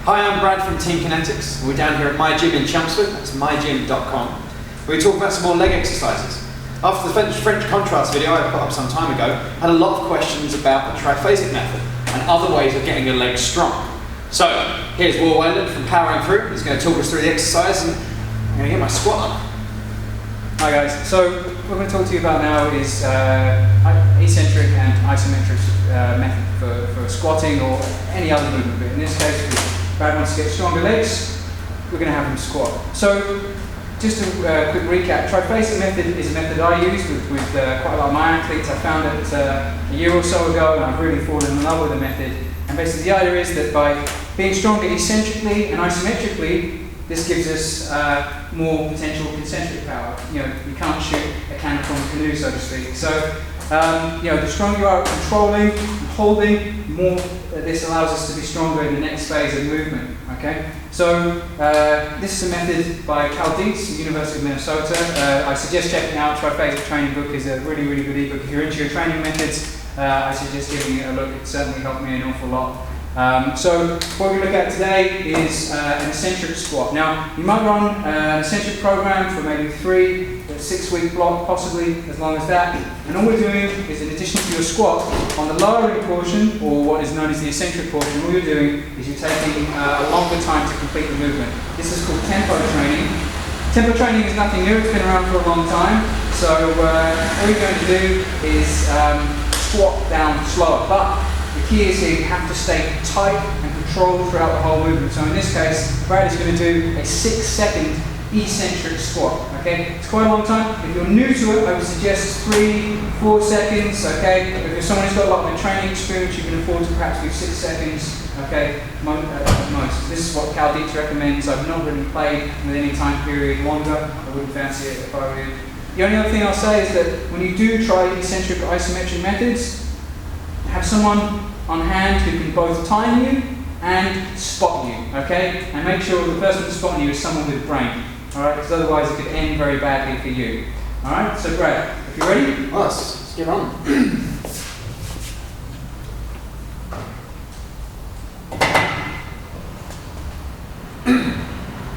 Hi, I'm Brad from Team Kinetix. We're down here at my gym in Chelmsford, that's mygym.com. We're talking about some more leg exercises. After the French contrast video I put up some time ago, I had a lot of questions about the triphasic method and other ways of getting your legs strong. So, here's Will Wayland from Powering Through. He's going to talk us through the exercise and I'm going to get my squat up. Hi guys, so what I'm going to talk to you about now is eccentric and isometric method for squatting or any other movement. But in this case, if Brad wants to get stronger legs, we're going to have him squat. So, just a quick recap, triphasic method is a method I use with quite a lot of my athletes. I found it a year or so ago and I've really fallen in love with the method. And basically the idea is that by being stronger eccentrically and isometrically, this gives us more potential concentric power. You know, you can't shoot a cannon from a canoe, so to speak. So, you know, the stronger you are at controlling and holding, more this allows us to be stronger in the next phase of movement. Okay. So, this is a method by Kinetix, University of Minnesota. I suggest checking out. Triphasic Training Book is a really, really good ebook. If you're into your training methods, I suggest giving it a look. It certainly helped me an awful lot. So what we look at today is an eccentric squat. Now, you might run an eccentric program for maybe 3 to 6 week block, possibly as long as that. And all we're doing is, in addition to your squat, on the lowering portion, or what is known as the eccentric portion, all you're doing is you're taking a longer time to complete the movement. This is called tempo training. Tempo training is nothing new, it's been around for a long time. So all you're going to do is squat down slower. But the key is here, you have to stay tight and controlled throughout the whole movement. So in this case, Brad is going to do a 6-second eccentric squat. Okay, it's quite a long time. If you're new to it, I would suggest 3-4 seconds. Okay, if you're someone who's got a lot of training experience, you can afford to perhaps do 6 seconds. Okay, most. This is what Kinetix recommends. I've not really played with any time period longer. I wouldn't fancy it if I were you. The only other thing I'll say is that when you do try eccentric or isometric methods, have someone on hand who can both time you and spot you, okay? And make sure the person who's spotting you is someone with a brain, alright? Because otherwise it could end very badly for you. Alright, so Brad, if you're ready? Well, let's get on.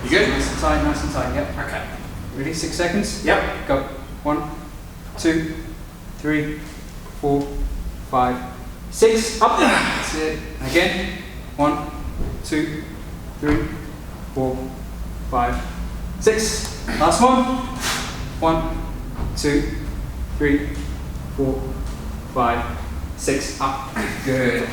You good? Nice and tight, yep. Okay. Ready? 6 seconds? Yep. Go. 1, 2, 3, 4, 5, 6. Up there. That's it. Again. 1, 2, 3, 4, 5, 6. Last one. 1, 2, 3, 4, 5, 6. Up. Good.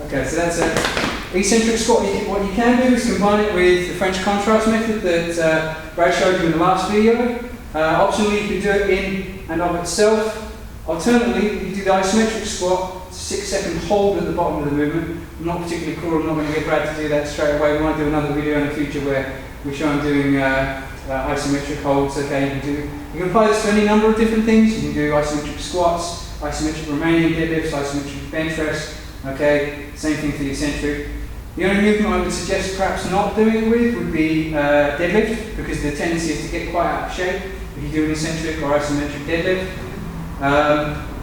Okay, so that's it. Eccentric squat, what you can do is combine it with the French contrast method that Brad showed you in the last video. Optionally, you can do it in and of itself. Alternatively, you do the isometric squat, 6-second hold at the bottom of the movement. I'm not particularly cool, I'm not going to get Brad to do that straight away. We want to do another video in the future where we show him doing isometric holds. Okay, you can apply this to any number of different things. You can do isometric squats, isometric Romanian deadlifts, isometric bench press. Okay, same thing for the eccentric. The only movement I would suggest perhaps not doing it with would be deadlift, because the tendency is to get quite out of shape if you do an eccentric or isometric deadlift.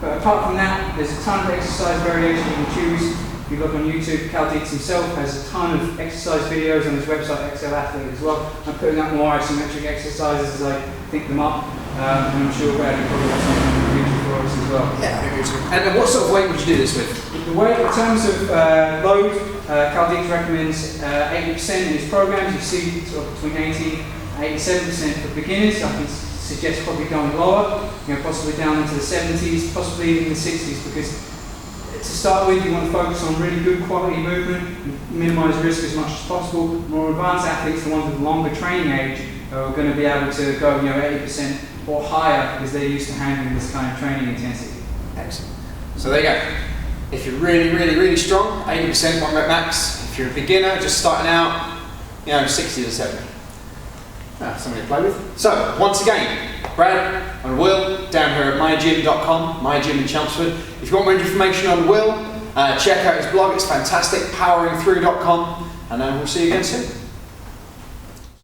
But apart from that, there's a ton of exercise variation you can choose. If you look on YouTube, Kinetix himself has a ton of exercise videos on his website, Excel Athlete as well. I'm putting up more isometric exercises as I think them up, and I'm sure Brad will probably have something in the future for us as well. Yeah, and what sort of weight would you do this with? The weight, in terms of load, Kinetix recommends 80% in his programs. You see sort of between 80 and 87% for beginners. I can suggest probably going lower, you know, possibly down into the 70s, possibly even the 60s, because to start with, you want to focus on really good quality movement, and minimise risk as much as possible. More advanced athletes, the ones with longer training age, are going to be able to go, you know, 80% or higher because they're used to handling this kind of training intensity. Excellent. So there you go. If you're really, really, really strong, 80% 1 rep max. If you're a beginner, just starting out, you know, 60 to 70. Something to play with. So, once again, Brad and Will down here at mygym.com, my gym in Chelmsford. If you want more information on Will, check out his blog, it's fantastic, poweringthrough.com, and we'll see you again soon.